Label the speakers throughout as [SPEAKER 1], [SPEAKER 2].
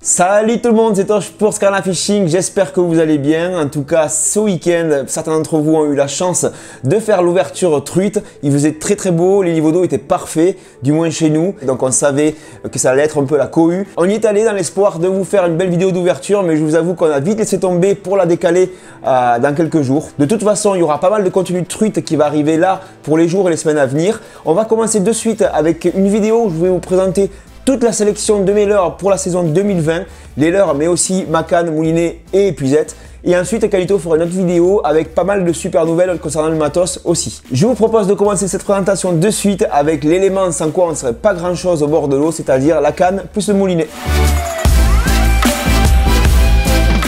[SPEAKER 1] Salut tout le monde, c'est Tosh pour Scarna Fishing, j'espère que vous allez bien. En tout cas, ce week-end, certains d'entre vous ont eu la chance de faire l'ouverture truite. Il faisait très beau, les niveaux d'eau étaient parfaits, du moins chez nous. Donc on savait que ça allait être un peu la cohue. On y est allé dans l'espoir de vous faire une belle vidéo d'ouverture, mais je vous avoue qu'on a vite laissé tomber pour la décaler dans quelques jours. De toute façon, il y aura pas mal de contenu de truite qui va arriver là pour les jours et les semaines à venir. On va commencer de suite avec une vidéo où je vais vous présenter toute la sélection de mes leurres pour la saison 2020, les leurres mais aussi ma canne, moulinet et épuisette. Et ensuite, Calito fera une autre vidéo avec pas mal de super nouvelles concernant le matos aussi. Je vous propose de commencer cette présentation de suite avec l'élément sans quoi on ne serait pas grand chose au bord de l'eau, c'est-à-dire la canne plus le moulinet.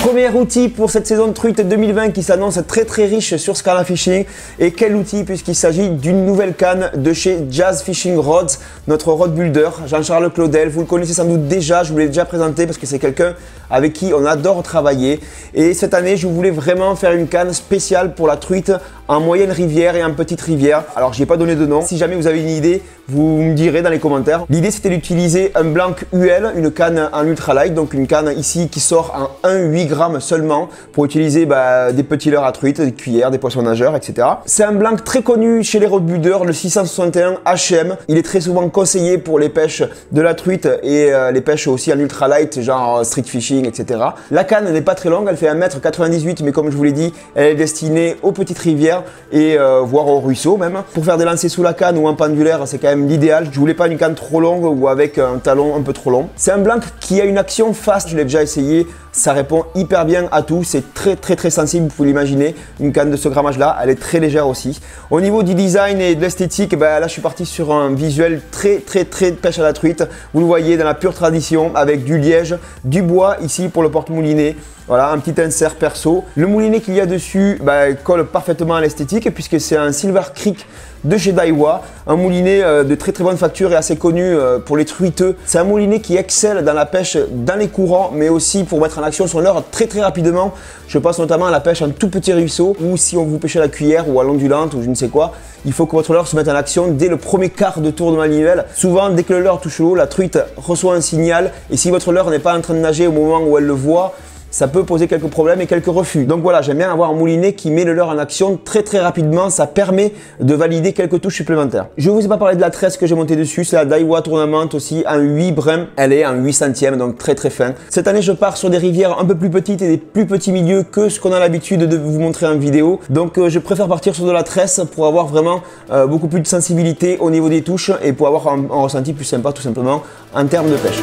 [SPEAKER 1] Premier outil pour cette saison de truite 2020 qui s'annonce très riche sur Scarna Fishing. Et quel outil puisqu'il s'agit d'une nouvelle canne de chez Jazz Fishing Rods, notre rod builder, Jean-Charles Claudel. Vous le connaissez sans doute déjà, je vous l'ai déjà présenté parce que c'est quelqu'un avec qui on adore travailler. Et cette année, je voulais vraiment faire une canne spéciale pour la truite en moyenne rivière et en petite rivière. Alors, je n'ai pas donné de nom. Si jamais vous avez une idée, vous me direz dans les commentaires. L'idée, c'était d'utiliser un blanc UL, une canne en ultralight, donc une canne ici qui sort en 1,8 grammes seulement pour utiliser des petits leurres à truite, des cuillères, des poissons nageurs, etc. C'est un blanc très connu chez les rod builders, le 661 HM. Il est très souvent conseillé pour les pêches de la truite et les pêches aussi en ultralight, genre street fishing, etc. La canne n'est pas très longue, elle fait 1,98 m, mais comme je vous l'ai dit, elle est destinée aux petites rivières et voire aux ruisseaux même. Pour faire des lancers sous la canne ou en pendulaire, c'est quand même l'idéal. Je voulais pas une canne trop longue ou avec un talon un peu trop long. C'est un blanc qui a une action fast, je l'ai déjà essayé. Ça répond hyper bien à tout, c'est très sensible, vous pouvez l'imaginer. Une canne de ce grammage là, elle est très légère aussi. Au niveau du design et de l'esthétique, là je suis parti sur un visuel très pêche à la truite. Vous le voyez dans la pure tradition avec du liège, du bois ici pour le porte-moulinet. Voilà, un petit insert perso. Le moulinet qu'il y a dessus colle parfaitement à l'esthétique puisque c'est un Silver Creek de chez Daiwa, un moulinet de très bonne facture et assez connu pour les truiteux. C'est un moulinet qui excelle dans la pêche dans les courants mais aussi pour mettre en action son leurre très rapidement. Je pense notamment à la pêche en tout petit ruisseau ou si on vous pêche à la cuillère ou à l'ondulante ou je ne sais quoi, il faut que votre leurre se mette en action dès le premier quart de tour de manivelle. Souvent, dès que le leurre touche l'eau, la truite reçoit un signal et si votre leurre n'est pas en train de nager au moment où elle le voit, ça peut poser quelques problèmes et quelques refus. Donc voilà, j'aime bien avoir un moulinet qui met le leurre en action très rapidement. Ça permet de valider quelques touches supplémentaires. Je ne vous ai pas parlé de la tresse que j'ai montée dessus. C'est la Daiwa Tournament aussi en 8 brins. Elle est en 8 centièmes, donc très fin. Cette année, je pars sur des rivières un peu plus petites et des plus petits milieux que ce qu'on a l'habitude de vous montrer en vidéo. Donc je préfère partir sur de la tresse pour avoir vraiment beaucoup plus de sensibilité au niveau des touches et pour avoir un ressenti plus sympa tout simplement en termes de pêche.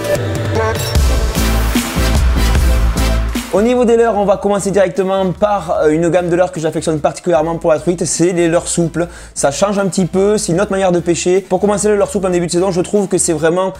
[SPEAKER 1] Au niveau des leurres, on va commencer directement par une gamme de leurres que j'affectionne particulièrement pour la truite, c'est les leurres souples. Ça change un petit peu, c'est une autre manière de pêcher. Pour commencer le leurre souple en début de saison, je trouve que c'est vraiment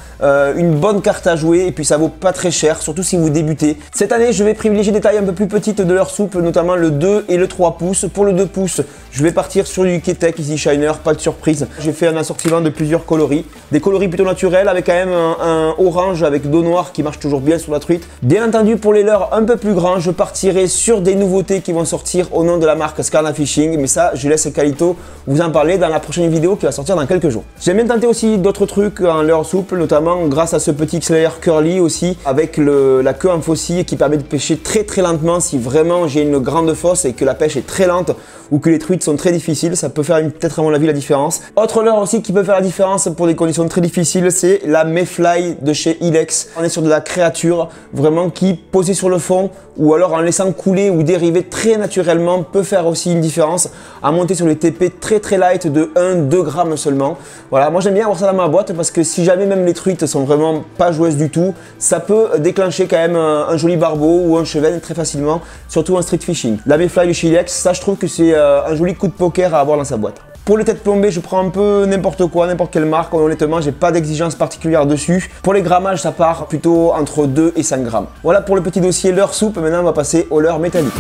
[SPEAKER 1] une bonne carte à jouer et puis ça vaut pas très cher, surtout si vous débutez. Cette année, je vais privilégier des tailles un peu plus petites de leurres souples, notamment le 2 et le 3 pouces. Pour le 2 pouces, je vais partir sur du Keitech Easy Shiner, pas de surprise. J'ai fait un assortiment de plusieurs coloris. Des coloris plutôt naturels avec quand même un orange avec dos noir qui marche toujours bien sur la truite. Bien entendu, pour les leurres un peu plus grand, je partirai sur des nouveautés qui vont sortir au nom de la marque Scarna Fishing, mais ça je laisse Calito vous en parler dans la prochaine vidéo qui va sortir dans quelques jours. J'aime bien tenter aussi d'autres trucs en leurre souple, notamment grâce à ce petit XLR curly aussi avec la queue en faucille qui permet de pêcher très lentement si vraiment j'ai une grande fosse et que la pêche est très lente ou que les truites sont très difficiles, ça peut faire peut-être à mon avis la différence. Autre leurre aussi qui peut faire la différence pour des conditions très difficiles, c'est la Mayfly de chez Ilex. On est sur de la créature vraiment qui posée sur le fond ou alors en laissant couler ou dériver très naturellement peut faire aussi une différence à monter sur les TP très light de 1-2 grammes seulement. Voilà, moi j'aime bien avoir ça dans ma boîte parce que si jamais même les truites sont vraiment pas joueuses du tout, ça peut déclencher quand même un joli barbeau ou un chevenne très facilement, surtout en street fishing. La Mayfly de chez Ilex, ça je trouve que c'est un joli coup de poker à avoir dans sa boîte. Pour les têtes plombées, je prends un peu n'importe quoi, n'importe quelle marque. Honnêtement, j'ai pas d'exigence particulière dessus. Pour les grammages, ça part plutôt entre 2 et 5 grammes. Voilà pour le petit dossier leurre souple. Maintenant, on va passer aux leurres métalliques.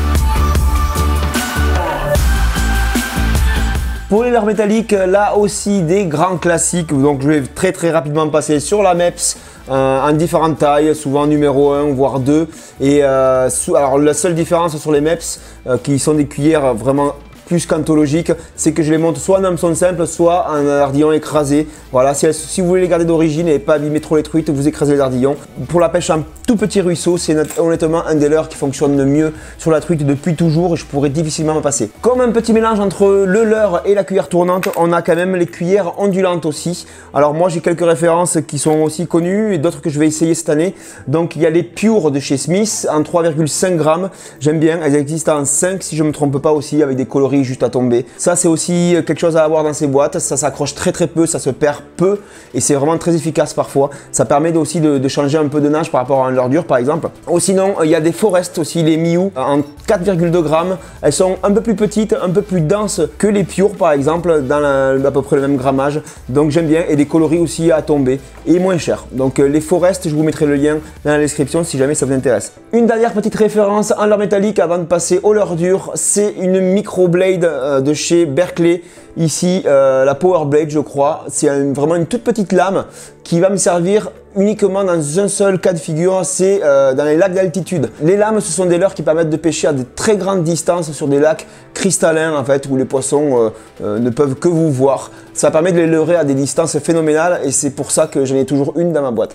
[SPEAKER 1] Pour les leurres métalliques, là aussi des grands classiques. Donc je vais très rapidement passer sur la Mepps en différentes tailles, souvent numéro 1 voire 2. Et alors la seule différence sur les Mepps qui sont des cuillères vraiment plus qu'anthologique, c'est que je les monte soit en hameçon simple, soit en ardillon écrasé. Voilà, si vous voulez les garder d'origine et pas abîmer trop les truites, vous écrasez les ardillons. Pour la pêche en tout petit ruisseau, c'est honnêtement un des leurres qui fonctionne le mieux sur la truite depuis toujours et je pourrais difficilement me passer. Comme un petit mélange entre le leurre et la cuillère tournante, on a quand même les cuillères ondulantes aussi. Alors moi j'ai quelques références qui sont aussi connues et d'autres que je vais essayer cette année. Donc il y a les Pure de chez Smith en 3,5 grammes. J'aime bien, elles existent en 5 si je ne me trompe pas aussi, avec des coloris juste à tomber. Ça c'est aussi quelque chose à avoir dans ces boîtes, ça s'accroche très peu, ça se perd peu et c'est vraiment très efficace parfois. Ça permet aussi de changer un peu de nage par rapport à un leurre dur par exemple. Ou sinon il y a des Forest aussi, les Miu en 4,2 grammes. Elles sont un peu plus petites, un peu plus denses que les Pure par exemple, dans à peu près le même grammage. Donc j'aime bien et des coloris aussi à tomber et moins cher. Donc les Forest, je vous mettrai le lien dans la description si jamais ça vous intéresse. Une dernière petite référence en leurre métallique avant de passer au leurre dur, c'est une Microblade de chez Berkley. Ici, la Power Blade, je crois. C'est vraiment une toute petite lame qui va me servir uniquement dans un seul cas de figure, c'est dans les lacs d'altitude. Les lames, ce sont des leurres qui permettent de pêcher à de très grandes distances sur des lacs cristallins en fait, où les poissons ne peuvent que vous voir. Ça permet de les leurrer à des distances phénoménales et c'est pour ça que j'en ai toujours une dans ma boîte.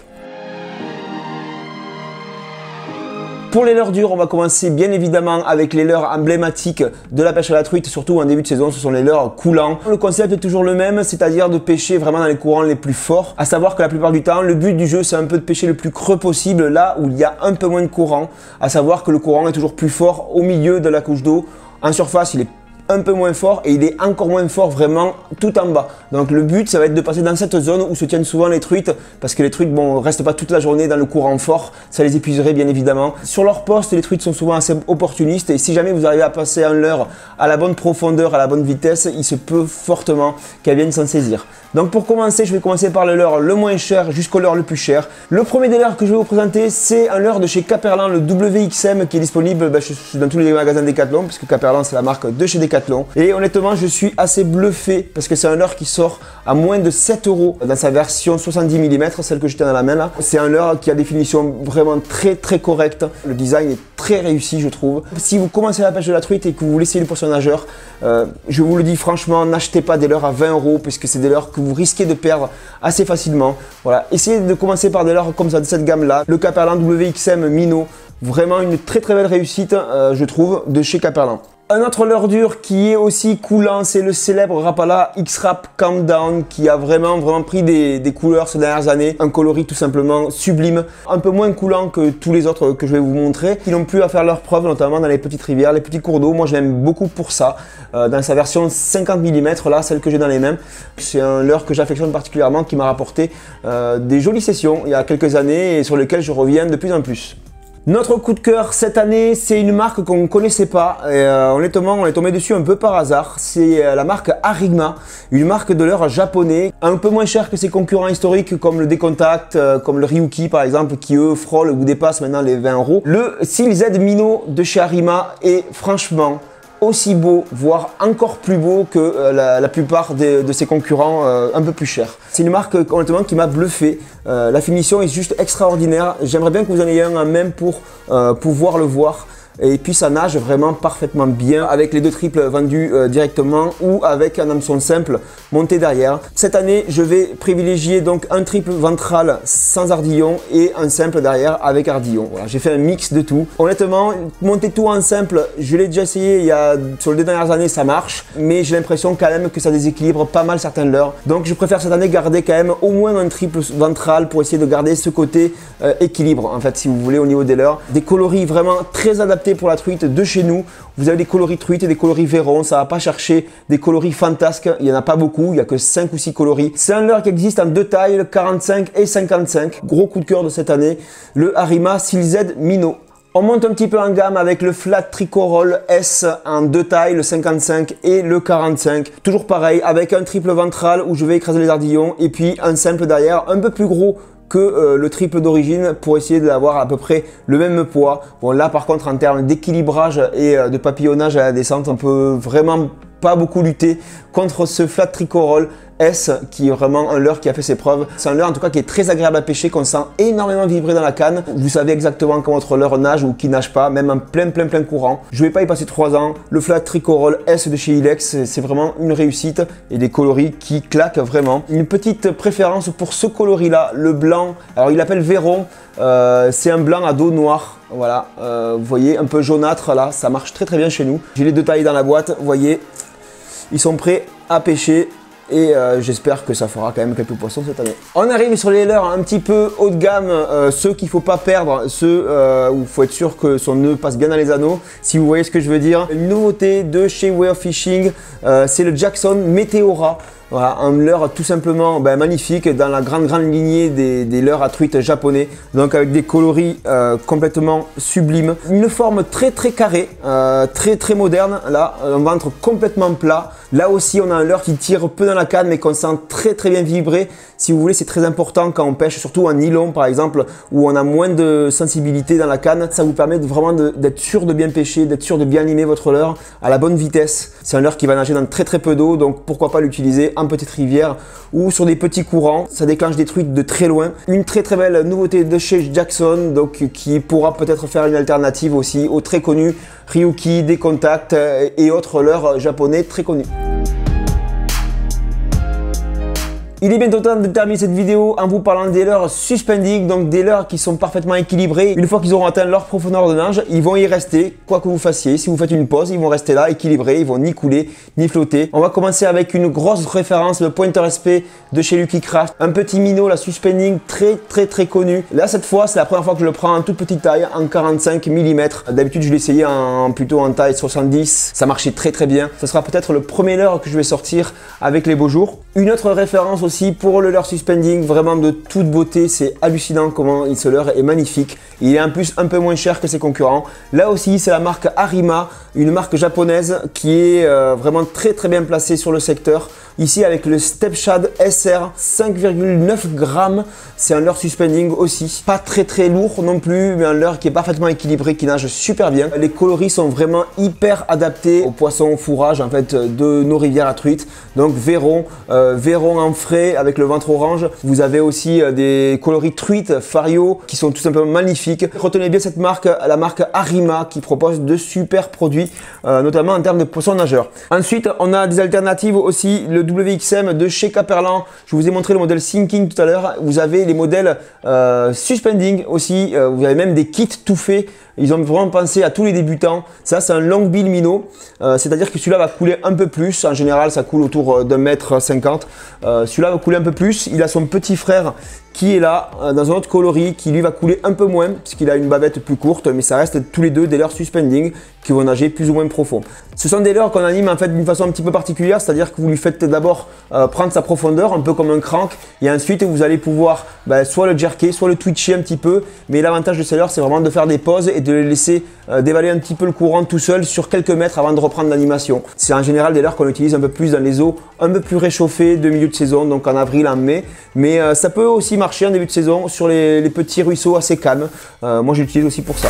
[SPEAKER 1] Pour les leurres durs, on va commencer bien évidemment avec les leurres emblématiques de la pêche à la truite, surtout en début de saison, ce sont les leurres coulants. Le concept est toujours le même, c'est-à-dire de pêcher vraiment dans les courants les plus forts. À savoir que la plupart du temps, le but du jeu, c'est un peu de pêcher le plus creux possible, là où il y a un peu moins de courant. À savoir que le courant est toujours plus fort au milieu de la couche d'eau. En surface, il est un peu moins fort et il est encore moins fort vraiment tout en bas. Donc le but ça va être de passer dans cette zone où se tiennent souvent les truites parce que les truites bon restent pas toute la journée dans le courant fort, ça les épuiserait bien évidemment. Sur leur poste les truites sont souvent assez opportunistes et si jamais vous arrivez à passer un leurre à la bonne profondeur, à la bonne vitesse, il se peut fortement qu'elles viennent s'en saisir. Donc pour commencer, je vais commencer par le leurre le moins cher jusqu'au leurre le plus cher. Le premier des leurres que je vais vous présenter, c'est un leurre de chez Caperlan, le WXM, qui est disponible dans tous les magasins Decathlon, puisque Caperlan c'est la marque de chez Decathlon. Et honnêtement, je suis assez bluffé parce que c'est un leurre qui sort à moins de 7 € dans sa version 70 mm, celle que je tiens dans la main là. C'est un leurre qui a des finitions vraiment très correctes. Le design est très réussi, je trouve. Si vous commencez la pêche de la truite et que vous voulez essayer le poisson nageur, je vous le dis franchement, n'achetez pas des leurres à 20 € puisque c'est des leurres que vous risquez de perdre assez facilement. Voilà, essayez de commencer par des leurres comme ça de cette gamme là. Le Caperlan WXM Minnow, vraiment une très belle réussite, je trouve, de chez Caperlan. Un autre leurre dur qui est aussi coulant, c'est le célèbre Rapala X-Rap Calm Down qui a vraiment pris des couleurs ces dernières années. Un coloris tout simplement sublime, un peu moins coulant que tous les autres que je vais vous montrer, qui n'ont plus à faire leur preuve, notamment dans les petites rivières, les petits cours d'eau. Moi je l'aime beaucoup pour ça, dans sa version 50 mm, là, celle que j'ai dans les mains. C'est un leurre que j'affectionne particulièrement, qui m'a rapporté des jolies sessions il y a quelques années et sur lesquelles je reviens de plus en plus. Notre coup de cœur cette année, c'est une marque qu'on ne connaissait pas et honnêtement on est tombé dessus un peu par hasard. C'est la marque Arima, une marque de leurre japonais, un peu moins cher que ses concurrents historiques comme le Decontact, comme le Ryuki par exemple, qui eux frôlent ou dépassent maintenant les 20 €. Le Seal Z Minnow de chez Arima est franchement aussi beau, voire encore plus beau que la plupart de ses concurrents un peu plus chers. C'est une marque honnêtement qui m'a bluffé. La finition est juste extraordinaire. J'aimerais bien que vous en ayez un même pour pouvoir le voir. Et puis ça nage vraiment parfaitement bien avec les deux triples vendus directement ou avec un hameçon simple monté derrière. Cette année, je vais privilégier donc un triple ventral sans ardillon et un simple derrière avec ardillon. Voilà, j'ai fait un mix de tout. Honnêtement, monter tout en simple, je l'ai déjà essayé sur les 2 dernières années, ça marche, mais j'ai l'impression quand même que ça déséquilibre pas mal certains leurres. Donc je préfère cette année garder quand même au moins un triple ventral pour essayer de garder ce côté équilibre en fait, si vous voulez, au niveau des leurres. Des coloris vraiment très adaptés pour la truite de chez nous. Vous avez des coloris truite et des coloris verron, ça va pas chercher des coloris fantasques, il y en a pas beaucoup, il y a que 5 ou 6 coloris. C'est un leurre qui existe en 2 tailles, le 45 et 55. Gros coup de cœur de cette année, le Arima Seal Z Minnow. On monte un petit peu en gamme avec le Flat Tricorol S en 2 tailles, le 55 et le 45. Toujours pareil, avec un triple ventral où je vais écraser les ardillons et puis un simple derrière, un peu plus gros que le triple d'origine pour essayer d'avoir à peu près le même poids. Bon là par contre en termes d'équilibrage et de papillonnage à la descente, on peut vraiment pas beaucoup lutter contre ce Flat Tricorol. S, qui est vraiment un leurre qui a fait ses preuves. C'est un leurre en tout cas qui est très agréable à pêcher, qu'on sent énormément vibrer dans la canne. Vous savez exactement quand votre leurre nage ou qui nage pas, même en plein courant. Je vais pas y passer 3 ans. Le Flat Tricorol S de chez Ilex, c'est vraiment une réussite et des coloris qui claquent vraiment. Une petite préférence pour ce coloris là, le blanc. Alors il l'appelle Véron. C'est un blanc à dos noir. Voilà, vous voyez, un peu jaunâtre là, ça marche très bien chez nous. J'ai les 2 tailles dans la boîte, vous voyez, ils sont prêts à pêcher. Et j'espère que ça fera quand même quelques poissons cette année. On arrive sur les leurres un petit peu haut de gamme, ceux qu'il ne faut pas perdre, ceux où il faut être sûr que son nœud passe bien dans les anneaux, si vous voyez ce que je veux dire. Une nouveauté de chez Way of Fishing, c'est le Jackson Meteora. Voilà, un leurre tout simplement magnifique dans la grande lignée des leurres à truite japonais. Donc avec des coloris complètement sublimes. Une forme très carrée, très moderne. Là, un ventre complètement plat. Là aussi, on a un leurre qui tire peu dans la canne mais qu'on sent très bien vibrer. Si vous voulez, c'est très important quand on pêche, surtout en nylon par exemple, où on a moins de sensibilité dans la canne. Ça vous permet vraiment d'être sûr de bien pêcher, d'être sûr de bien limer votre leurre à la bonne vitesse. C'est un leurre qui va nager dans très peu d'eau, donc pourquoi pas l'utiliser en petite rivière ou sur des petits courants. Ça déclenche des truites de très loin. Une très belle nouveauté de chez Jackson, donc qui pourra peut-être faire une alternative aussi aux très connus Ryuki, Decontact et autres leurres japonais très connus. Il est bientôt temps de terminer cette vidéo en vous parlant des leurres suspending, donc des leurres qui sont parfaitement équilibrés. Une fois qu'ils auront atteint leur profondeur de nage, ils vont y rester, quoi que vous fassiez. Si vous faites une pause, ils vont rester là, équilibrés, ils vont ni couler, ni flotter. On va commencer avec une grosse référence, le Pointer SP de chez Lucky Craft. Un petit minot, la suspending, très connu. Là, cette fois, c'est la première fois que je le prends en toute petite taille, en 45 mm. D'habitude, je l'essayais plutôt en taille 70. Ça marchait très bien. Ce sera peut-être le premier leurre que je vais sortir avec les beaux jours. Une autre référence aussi pour le leurre suspending, vraiment de toute beauté, c'est hallucinant comment ce leurre est magnifique. Il est en plus un peu moins cher que ses concurrents. Là aussi, c'est la marque Arima, une marque japonaise qui est vraiment très bien placée sur le secteur. Ici avec le Step Shad SR, 5,9 grammes, c'est un leurre suspending aussi. Pas très lourd non plus, mais un leurre qui est parfaitement équilibré, qui nage super bien. Les coloris sont vraiment hyper adaptés aux poissons au fourrage en fait de nos rivières à truite. Donc Véron en frais avec le ventre orange. Vous avez aussi des coloris truite, Fario, qui sont tout simplement magnifiques. Retenez bien cette marque, la marque Arima, qui propose de super produits, notamment en termes de poissons nageurs. Ensuite, on a des alternatives aussi, le WXM de chez Caperlan. Je vous ai montré le modèle Sinking tout à l'heure. Vous avez les modèles suspending aussi. Vous avez même des kits tout faits. Ils ont vraiment pensé à tous les débutants. Ça, c'est un long bill minot. C'est-à-dire que celui-là va couler un peu plus. En général, ça coule autour d'1,50 m. Celui-là va couler un peu plus. Il a son petit frère qui est là, dans un autre coloris, qui lui va couler un peu moins, puisqu'il a une bavette plus courte, mais ça reste tous les deux des leurres suspending qui vont nager plus ou moins profond. Ce sont des leurres qu'on anime en fait d'une façon un petit peu particulière, c'est-à-dire que vous lui faites d'abord prendre sa profondeur, un peu comme un crank, et ensuite vous allez pouvoir soit le jerker, soit le twitcher un petit peu, mais l'avantage de ces leurres, c'est vraiment de faire des pauses et de les laisser dévaler un petit peu le courant tout seul sur quelques mètres avant de reprendre l'animation. C'est en général des leurres qu'on utilise un peu plus dans les eaux un peu plus réchauffées de milieu de saison, donc en avril, en mai, mais ça peut aussi marcher en début de saison sur les petits ruisseaux assez calmes. Moi, j'utilise aussi pour ça.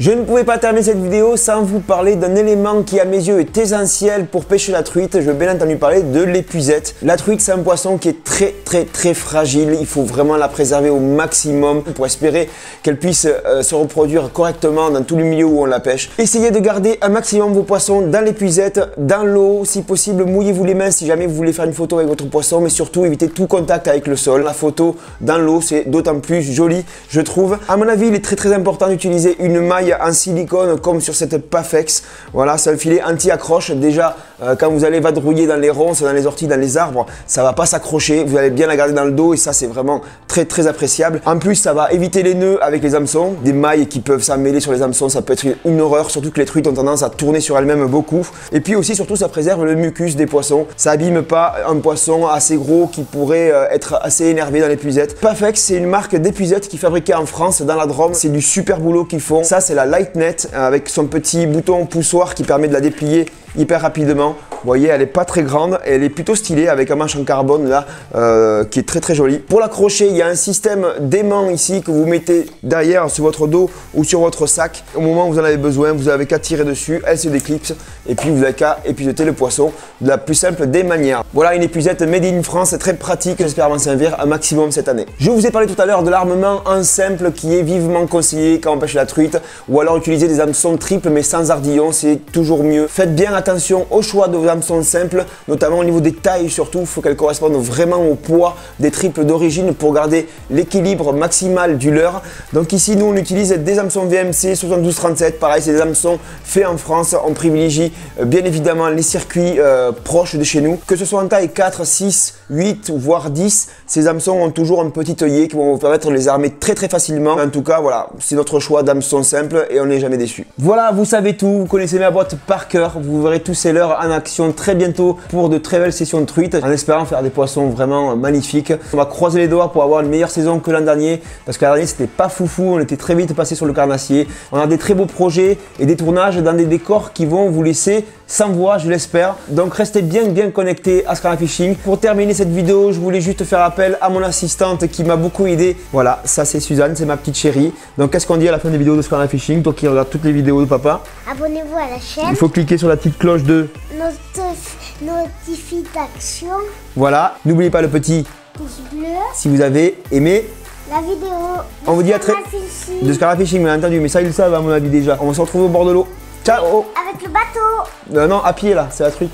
[SPEAKER 1] Je ne pouvais pas terminer cette vidéo sans vous parler d'un élément qui à mes yeux est essentiel pour pêcher la truite. Je veux bien entendu parler de l'épuisette. La truite, c'est un poisson qui est très fragile. Il faut vraiment la préserver au maximum pour espérer qu'elle puisse se reproduire correctement dans tout le milieu où on la pêche. Essayez de garder un maximum vos poissons dans l'épuisette, dans l'eau. Si possible, mouillez-vous les mains si jamais vous voulez faire une photo avec votre poisson, mais surtout évitez tout contact avec le sol. La photo dans l'eau, c'est d'autant plus joli, je trouve. À mon avis, il est très important d'utiliser une maille en silicone comme sur cette Pafex. Voilà, c'est un filet anti-accroche. Déjà, quand vous allez vadrouiller dans les ronces, dans les orties, dans les arbres, ça va pas s'accrocher. Vous allez bien la garder dans le dos et ça, c'est vraiment très appréciable. En plus, ça va éviter les nœuds avec les hameçons. Des mailles qui peuvent s'emmêler sur les hameçons, ça peut être une horreur, surtout que les truites ont tendance à tourner sur elles-mêmes beaucoup. Et puis aussi, surtout, ça préserve le mucus des poissons. Ça abîme pas un poisson assez gros qui pourrait être assez énervé dans l'épuisette. Pafex, c'est une marque d'épuisette qui est fabriquée en France, dans la Drôme. C'est du super boulot qu'ils font. Ça, c'est la Lightnet avec son petit bouton poussoir qui permet de la déplier hyper rapidement. voyez, elle est pas très grande, elle est plutôt stylée avec un manche en carbone là qui est très joli. Pour l'accrocher, il y a un système d'aimant ici que vous mettez derrière sur votre dos ou sur votre sac. Au moment où vous en avez besoin, vous n'avez qu'à tirer dessus, elle se déclipse et puis vous n'avez qu'à épuiser le poisson de la plus simple des manières. Voilà une épuisette made in France, très pratique, j'espère m'en servir un maximum cette année. Je vous ai parlé tout à l'heure de l'armement en simple qui est vivement conseillé quand on pêche la truite, ou alors utiliser des hameçons triples mais sans ardillon, c'est toujours mieux. Faites bien attention au choix de vos hameçons simples, notamment au niveau des tailles surtout, il faut qu'elles correspondent vraiment au poids des triples d'origine pour garder l'équilibre maximal du leurre. Donc ici nous on utilise des hameçons VMC 7237, pareil c'est des hameçons faits en France, on privilégie bien évidemment les circuits proches de chez nous, que ce soit en taille 4, 6, 8 ou voire 10, ces hameçons ont toujours un petit œillet qui vont vous permettre de les armer très facilement. En tout cas voilà, c'est notre choix d'hameçon simple et on n'est jamais déçu. Voilà, vous savez tout, vous connaissez ma boîte par cœur, vous verrez tous ces leurres en action très bientôt pour de très belles sessions de truite, en espérant faire des poissons vraiment magnifiques. On va croiser les doigts pour avoir une meilleure saison que l'an dernier, parce que l'an dernier c'était pas foufou, on était très vite passé sur le carnassier. On a des très beaux projets et des tournages dans des décors qui vont vous laisser sans voix, je l'espère. Donc restez bien connectés à Scarlet Fishing. Pour terminer cette vidéo, je voulais juste faire appel à mon assistante qui m'a beaucoup aidé. Voilà, ça c'est Suzanne, c'est ma petite chérie. Donc qu'est-ce qu'on dit à la fin des vidéos de Scarlet Fishing, toi qui regardes toutes les vidéos de papa?
[SPEAKER 2] Abonnez-vous à la chaîne.
[SPEAKER 1] Il faut cliquer sur la petite cloche de
[SPEAKER 2] notification.
[SPEAKER 1] Voilà, n'oubliez pas le petit
[SPEAKER 2] Pouce bleu.
[SPEAKER 1] si vous avez aimé
[SPEAKER 2] La vidéo.
[SPEAKER 1] On vous dit à très de Scarlet Fishing, bien entendu, mais ça ils le savent à mon avis déjà. On va se retrouver au bord de l'eau. Ciao.
[SPEAKER 2] Avec le bateau.
[SPEAKER 1] Non, à pied là, c'est la truite.